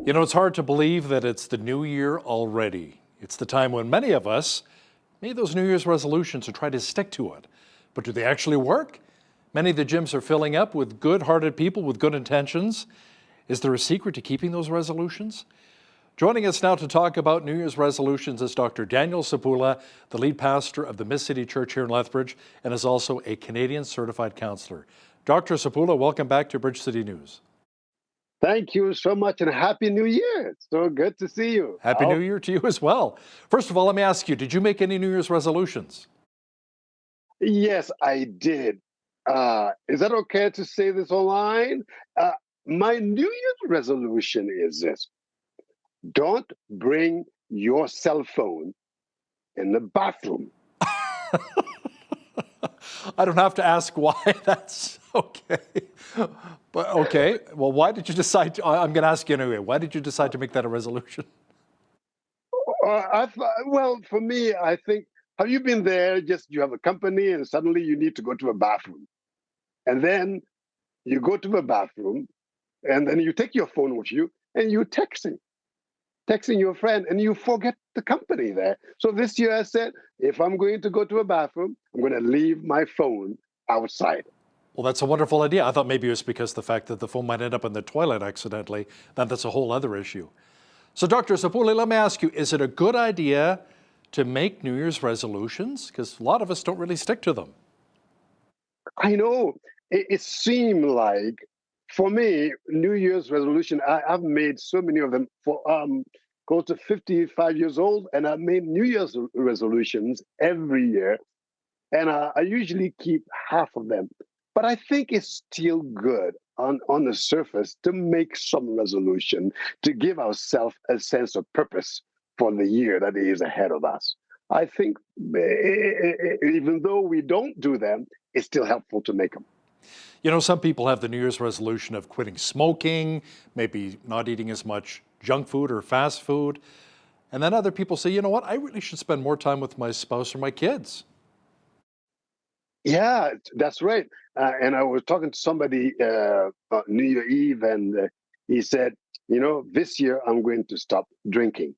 You know, it's hard to believe that it's the new year already. It's the time when many of us made those New Year's resolutions and try to stick to it. But do they actually work? Many of the gyms are filling up with good-hearted people with good intentions. Is there a secret to keeping those resolutions? Joining us now to talk about New Year's resolutions is Dr. Daniel Zopoula, the lead pastor of the Miss City Church here in Lethbridge, and is also a Canadian certified counselor. Dr. Zopoula, welcome back to Bridge City News. Thank you so much and Happy New Year. It's so good to see you. Happy New Year to you as well. First of all, let me ask you, did you make any New Year's resolutions? Yes, I did. Is that okay to say this online? My New Year's resolution is this. Don't bring your cell phone in the bathroom. I don't have to ask why. That's okay. But okay, well, why did you decide to, I'm going to ask you anyway, why did you decide to make that a resolution? Well, for me, I think, have you been there? Just you have a company and suddenly you need to go to a bathroom. And then you go to the bathroom and then you take your phone with you and you're texting your friend and you forget the company there. So this year I said, if I'm going to go to a bathroom, I'm going to leave my phone outside. Well, that's a wonderful idea. I thought maybe it was because the fact that the phone might end up in the toilet accidentally. That's a whole other issue. So Dr. Zopoula, let me ask you, is it a good idea to make New Year's resolutions? Because a lot of us don't really stick to them. I know it seemed like, for me, New Year's resolution, I've made so many of them for close to 55 years old, and I've made New Year's resolutions every year, and I usually keep half of them. But I think it's still good on the surface to make some resolution to give ourselves a sense of purpose for the year that is ahead of us. I think even though we don't do them, it's still helpful to make them. You know, some people have the New Year's resolution of quitting smoking, maybe not eating as much junk food or fast food. And then other people say, you know what, I really should spend more time with my spouse or my kids. Yeah, that's right. And I was talking to somebody New Year Eve, and he said, you know, this year I'm going to stop drinking.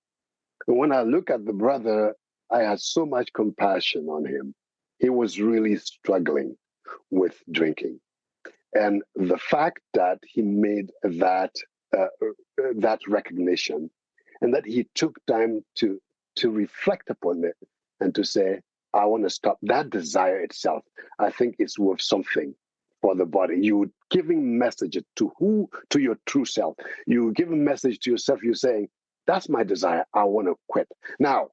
And when I look at the brother, I had so much compassion on him. He was really struggling with drinking. And the fact that he made that recognition and that he took time to reflect upon it and to say, I want to stop, that desire itself, I think it's worth something for the body. You giving messages to your true self. You give a message to yourself, you're saying, that's my desire, I want to quit. Now,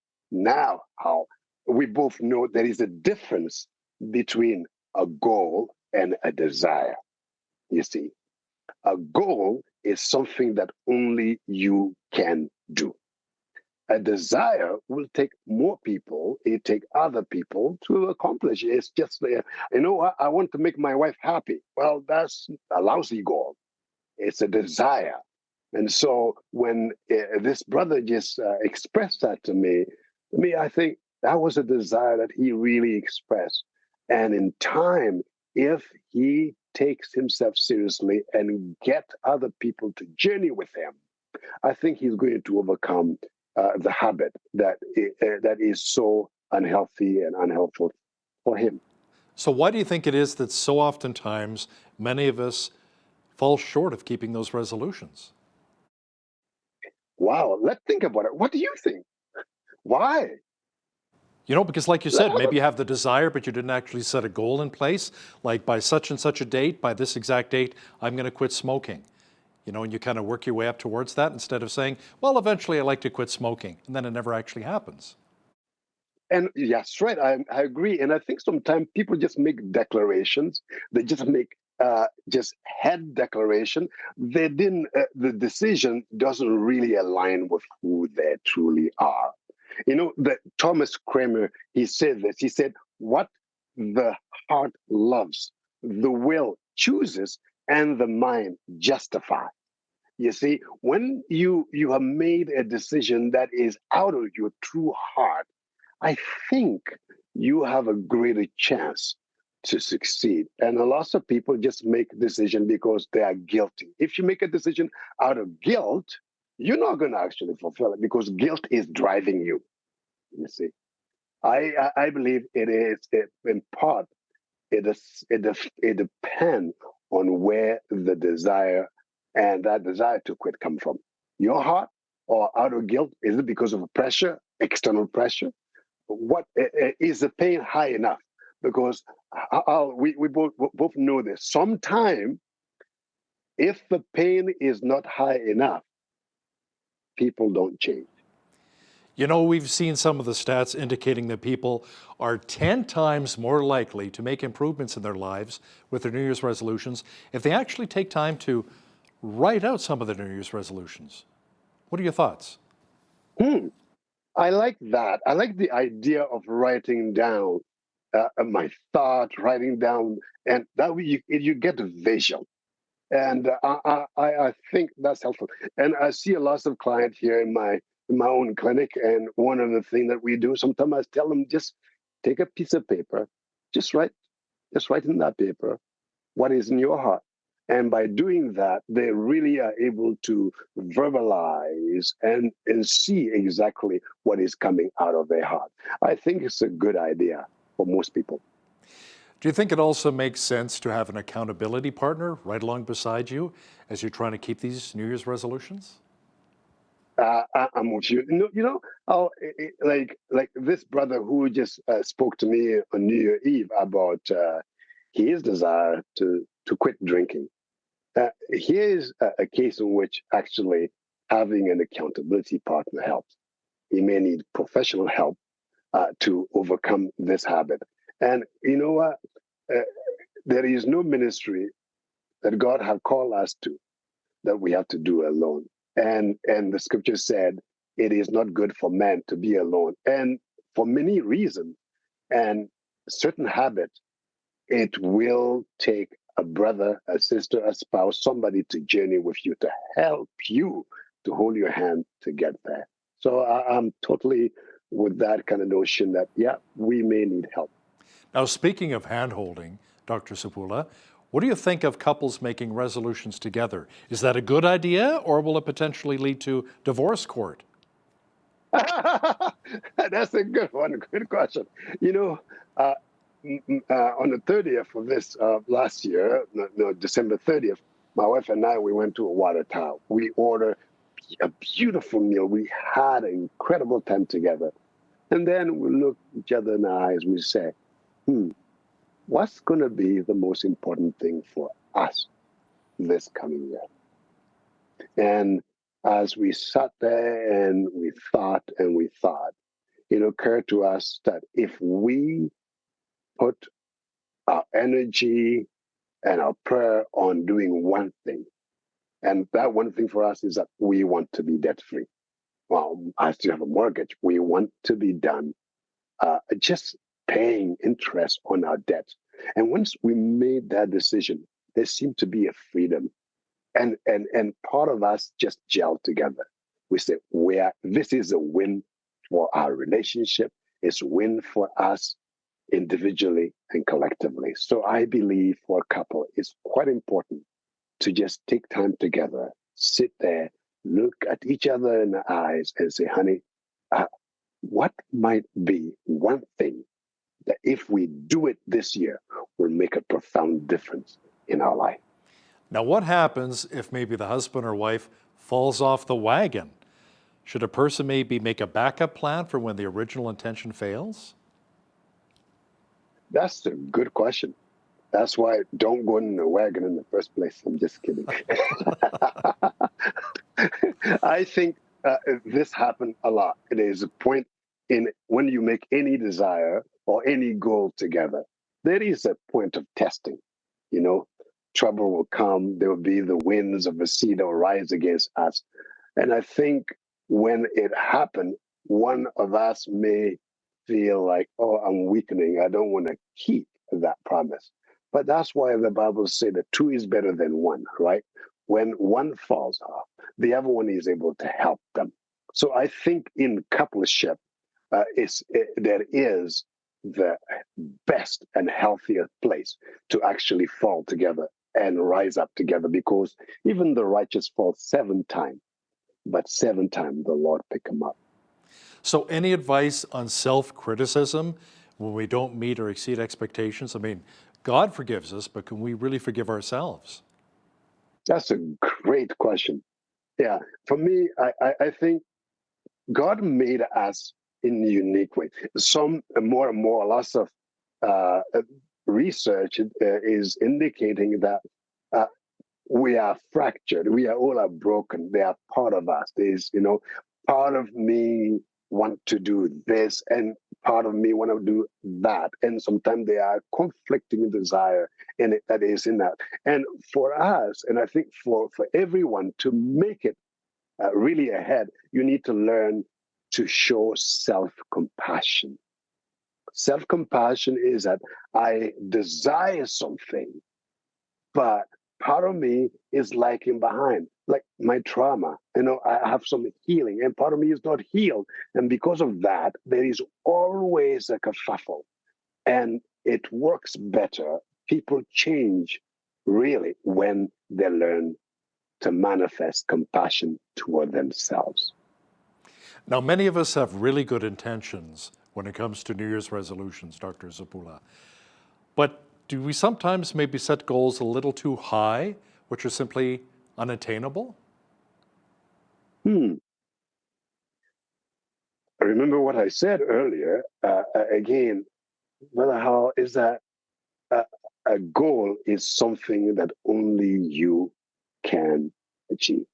how we both know there is a difference between a goal and a desire. You see, a goal is something that only you can do. A desire will take more people, it take other people to accomplish. It's just, you know, I want to make my wife happy. Well, that's a lousy goal. It's a desire. And so when this brother just expressed that to me, I think that was a desire that he really expressed. And in time, if he takes himself seriously and get other people to journey with him, I think he's going to overcome the habit that is so unhealthy and unhelpful for him. So why do you think it is that so oftentimes many of us fall short of keeping those resolutions? Wow, let's think about it. What do you think? Why? You know, because like you said, maybe you have the desire, but you didn't actually set a goal in place. Like by such and such a date, by this exact date, I'm going to quit smoking. You know, and you kind of work your way up towards that instead of saying, well, eventually I like to quit smoking. And then it never actually happens. And yes, right. I agree. And I think sometimes people just make declarations. They just make just head declaration. They didn't. The decision doesn't really align with who they truly are. You know, that Thomas Kramer, he said this. He said, "What the heart loves, the will chooses, and the mind justify." You see, when you have made a decision that is out of your true heart, I think you have a greater chance to succeed. And a lot of people just make a decision because they are guilty. If you make a decision out of guilt, you're not going to actually fulfill it because guilt is driving you. You see, I believe it is in part it depends on where the desire and that desire to quit come from. Your heart or out of guilt? Is it because of pressure, external pressure? What is the pain high enough? Because we both know this. Sometime, if the pain is not high enough, people don't change. You know, we've seen some of the stats indicating that people are 10 times more likely to make improvements in their lives with their New Year's resolutions if they actually take time to write out some of their New Year's resolutions. What are your thoughts? I like that. I like the idea of writing down my thoughts, writing down, and that way you get a visual. And I think that's helpful. And I see a lot of clients here in my own clinic, and one of the things that we do sometimes I tell them just take a piece of paper, just write in that paper what is in your heart. And by doing that, they really are able to verbalize and see exactly what is coming out of their heart. I think it's a good idea for most people. Do you think it also makes sense to have an accountability partner right along beside you as you're trying to keep these New Year's resolutions? I'm with you. Like this brother who just spoke to me on New Year Eve about his desire to quit drinking. Here's a case in which actually having an accountability partner helps. He may need professional help to overcome this habit. And you know what? Uh, there is no ministry that God have called us to that we have to do alone. And the scripture said, it is not good for man to be alone. And for many reasons and certain habits, it will take a brother, a sister, a spouse, somebody to journey with you to help you to hold your hand to get there. So I'm totally with that kind of notion that, yeah, we may need help. Now, speaking of hand-holding, Dr. Zopoula, what do you think of couples making resolutions together? Is that a good idea, or will it potentially lead to divorce court? That's a good one. Good question. You know, uh, on the 30th of this last year, no, December 30th, my wife and I, we went to a water tower. We ordered a beautiful meal. We had an incredible time together. And then we look each other in the eyes. We say, what's going to be the most important thing for us this coming year? And as we sat there and we thought, it occurred to us that if we put our energy and our prayer on doing one thing, and that one thing for us is that we want to be debt free. Well, I still have a mortgage. We want to be done just paying interest on our debt. And once we made that decision, there seemed to be a freedom. And part of us just gelled together. We said, this is a win for our relationship. It's a win for us individually and collectively. So I believe for a couple, it's quite important to just take time together, sit there, look at each other in the eyes and say, honey, what might be one thing that if we do it this year will make a profound difference in our life? Now, what happens if maybe the husband or wife falls off the wagon? Should a person maybe make a backup plan for when the original intention fails? That's a good question. That's why don't go in the wagon in the first place. I'm just kidding. I think this happened a lot. It is a point in when you make any desire or any goal together, there is a point of testing. You know, trouble will come. There will be the winds of the sea that will rise against us. And I think when it happened, one of us may feel like, oh, I'm weakening. I don't want to keep that promise. But that's why the Bible says that two is better than one, right? When one falls off, the other one is able to help them. So I think in coupleship, there is the best and healthiest place to actually fall together and rise up together, because even the righteous fall 7 times, but 7 times the Lord pick him up. So, any advice on self criticism when we don't meet or exceed expectations? I mean, God forgives us, but can we really forgive ourselves? That's a great question. Yeah, for me, I think God made us in a unique way. Some more and more, lots of research is indicating that uh, we are fractured. We are all are broken. They are part of us. There's, part of me want to do this, and part of me want to do that. And sometimes they are conflicting desire in it that is in that. And for us, and I think for everyone to make it really ahead, you need to learn to show self-compassion. Self-compassion is that I desire something, but part of me is lagging behind, like my trauma. I have some healing, and part of me is not healed. And because of that, there is always a kerfuffle. And it works better. People change really when they learn to manifest compassion toward themselves. Now, many of us have really good intentions when it comes to New Year's resolutions, Dr. Zopoula. But do we sometimes maybe set goals a little too high, which are simply unattainable? Hmm. Remember what I said earlier. Again, Brother Howell, is that a, a goal is something that only you can achieve.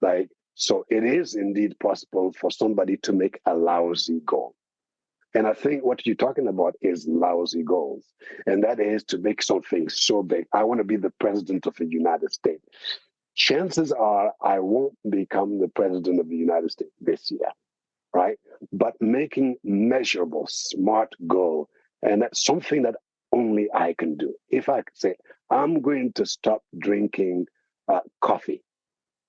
Like, so it is indeed possible for somebody to make a lousy goal. And I think what you're talking about is lousy goals. And that is to make something so big. I want to be the president of the United States. Chances are I won't become the president of the United States this year, right? But making measurable, smart goal, and that's something that only I can do. If I could say, I'm going to stop drinking coffee,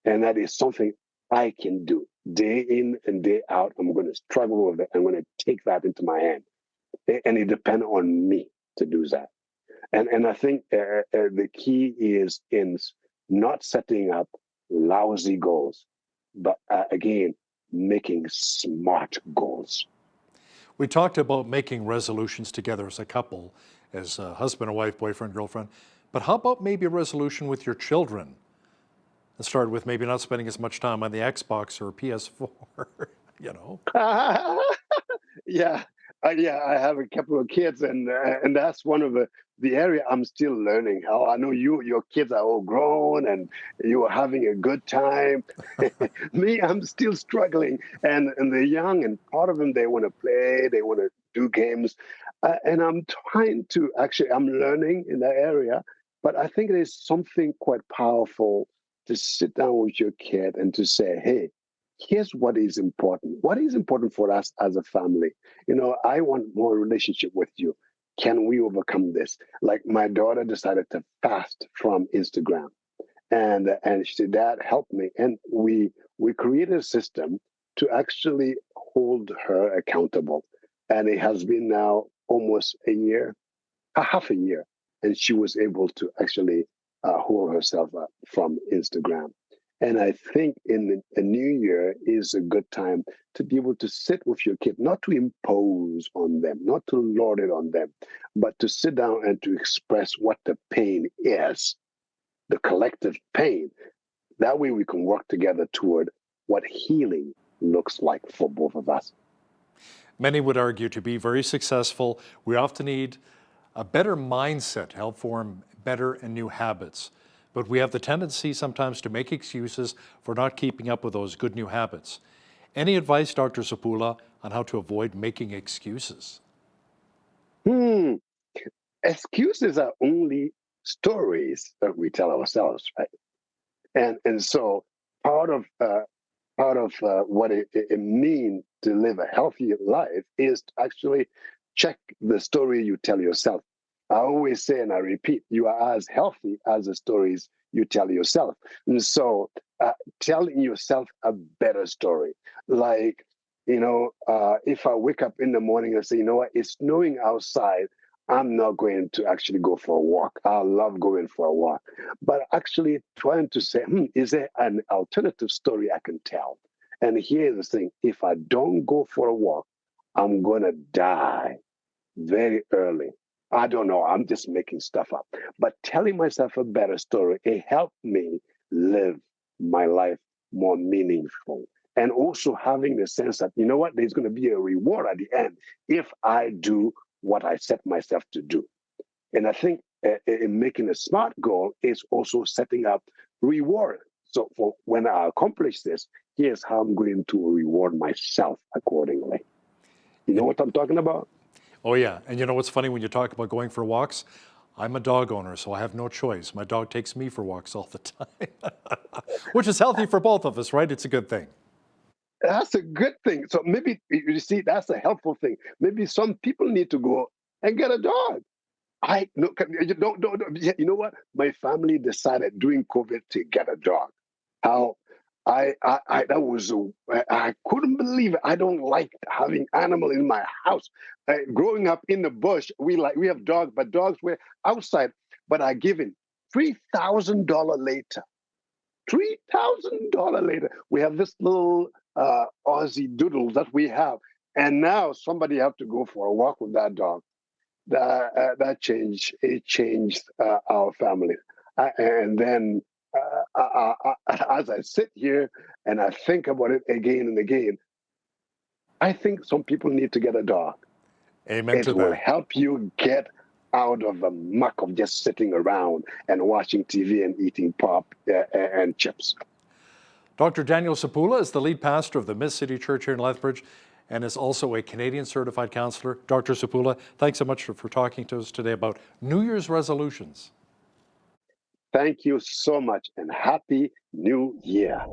and that is something I can do day in and day out. I'm going to struggle with it. I'm going to take that into my hand. And it depends on me to do that. And I think the key is in not setting up lousy goals, but again, making smart goals. We talked about making resolutions together as a couple, as a husband and wife, boyfriend, girlfriend. But how about maybe a resolution with your children? It started with maybe not spending as much time on the Xbox or PS4, you know? Yeah, yeah. I have a couple of kids, and that's one of the area I'm still learning. How I know your kids are all grown, and you are having a good time. Me, I'm still struggling, and they're young, and part of them they want to play, they want to do games, and I'm trying to actually I'm learning in that area, but I think there's something quite powerful to sit down with your kid and to say, hey, here's what is important. What is important for us as a family? I want more relationship with you. Can we overcome this? Like my daughter decided to fast from Instagram, and she said, Dad, help me. And we created a system to actually hold her accountable. And it has been now almost a year, a half a year, and she was able to actually hold herself up from Instagram. And I think in the new year is a good time to be able to sit with your kid, not to impose on them, not to lord it on them, but to sit down and to express what the pain is, the collective pain. That way we can work together toward what healing looks like for both of us. Many would argue to be very successful, we often need a better mindset to help form better and new habits. But we have the tendency sometimes to make excuses for not keeping up with those good new habits. Any advice, Dr. Zopoula, on how to avoid making excuses? Hmm. Excuses are only stories that we tell ourselves, right? And so part of what it means to live a healthy life is to actually check the story you tell yourself. I always say, and I repeat, you are as healthy as the stories you tell yourself. And so telling yourself a better story, like, if I wake up in the morning and say, you know what, it's snowing outside, I'm not going to actually go for a walk. I love going for a walk. But actually trying to say, is there an alternative story I can tell? And here's the thing, if I don't go for a walk, I'm going to die very early. I don't know. I'm just making stuff up. But telling myself a better story, it helped me live my life more meaningful. And also having the sense that, you know what, there's going to be a reward at the end if I do what I set myself to do. And I think in making a SMART goal is also setting up reward. So for when I accomplish this, here's how I'm going to reward myself accordingly. You know what I'm talking about? Oh, yeah. And you know what's funny when you talk about going for walks? I'm a dog owner, so I have no choice. My dog takes me for walks all the time, which is healthy for both of us, right? It's a good thing. That's a good thing. So maybe you see that's a helpful thing. Maybe some people need to go and get a dog. I no, don't. You know what? My family decided during COVID to get a dog. How I that was I couldn't believe it. I don't like having animal in my house. Growing up in the bush, we have dogs, but dogs were outside. But I given $3,000 later. $3,000 later, we have this little Aussie doodle that we have, and now somebody have to go for a walk with that dog. That changed our family, and then as I sit here and I think about it again and again, I think some people need to get a dog. Amen to It will that. help you get out of the muck of just sitting around and watching TV and eating pop and chips. Dr. Daniel Zopoula is the lead pastor of the Miss City Church here in Lethbridge and is also a Canadian certified counselor. Dr. Zopoula, thanks so much for talking to us today about New Year's resolutions. Thank you so much and Happy New Year.